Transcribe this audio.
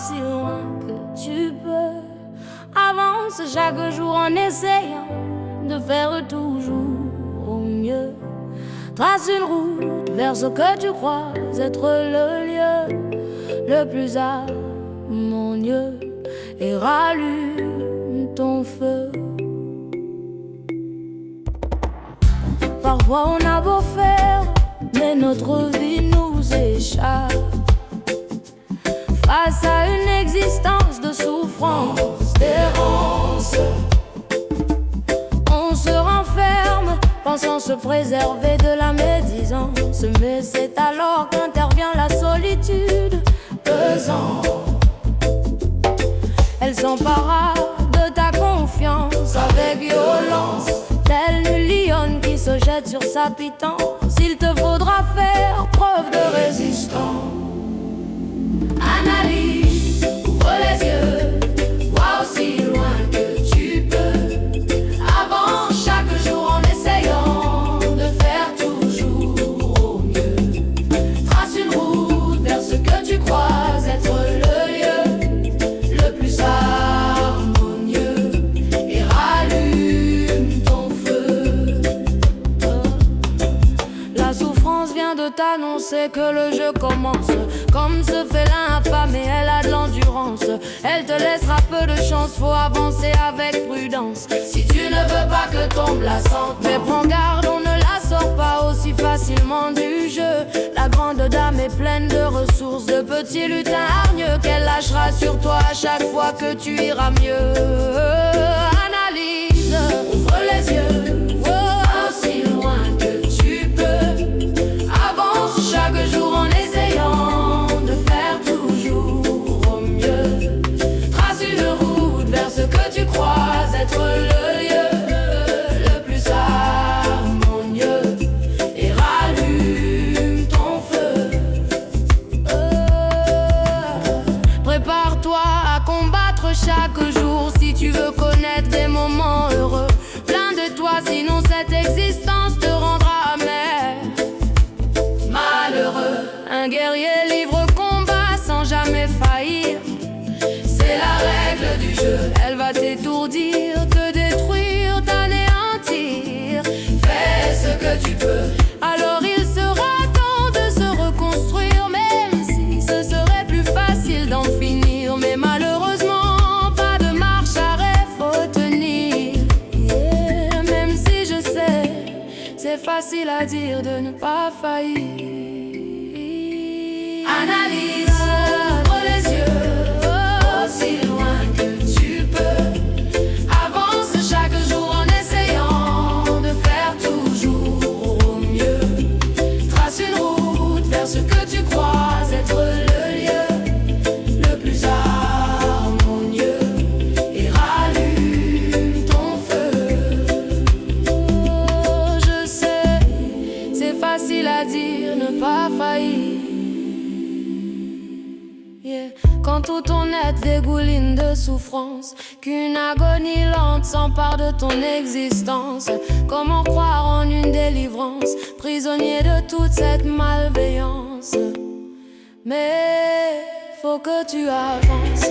aussi loin que tu peux. Avance chaque jour en essayant de faire toujours au mieux. Trace une route vers ce que tu crois être le lieu le plus harmonieux et rallume ton feu. Parfois on a beau faire, mais notre vie nous échappe. Face à une existence de souffrance, d'errance, on se renferme, pensant se préserver de la médisance. Mais c'est alors qu'intervient la solitude pesante. Elle s'empara de ta confiance avec violence, telle une lionne qui se jette sur sa pitance. Il te faudra faire preuve de résistance. Analyse, ouvre les yeux, vois aussi loin que tu peux. Avance chaque jour en essayant de faire toujours au mieux. Trace une route vers ce que tu crois être le lieu le plus harmonieux et rallume ton feu. La souffrance vient de t'annoncer que le jeu commence. Comme ce félin affamé, elle a de l'endurance. Elle te laissera peu de chance, faut avancer avec prudence. Si tu ne veux pas que tombe la sentence, mais prends garde, on ne la sort pas aussi facilement du jeu. La grande dame est pleine de ressources, de petits lutins hargneux qu'elle lâchera sur toi à chaque fois que tu iras mieux. Analyse, ouvre les yeux, vois aussi loin que tu peux. Avance chaque jour en essayant ce que tu crois être le lieu le plus harmonieux et rallume ton feu. Prépare-toi à combattre chaque jour si tu veux connaître des moments heureux. Plein de toi, sinon cette existence te rendra amer, malheureux. Un guerrier livre combat sans jamais faillir. C'est la règle du jeu, elle va t'étourdir, te détruire, t'anéantir. Fais ce que tu peux, alors il sera temps de se reconstruire. Même si ce serait plus facile d'en finir, mais malheureusement pas de marche arrêt, faut tenir. Yeah, même si je sais, c'est facile à dire de ne pas faillir. Analyse, ouvre les yeux, aussi loin que tu peux. Avance chaque jour en essayant de faire toujours au mieux. Trace une route vers ce que tu crois être le lieu le plus harmonieux et rallume ton feu. Oh, je sais, c'est facile à dire, ne pas faillir. Yeah. Quand tout ton être dégouline de souffrance, qu'une agonie lente s'empare de ton existence. Comment croire en une délivrance, prisonnier de toute cette malveillance? Mais faut que tu avances.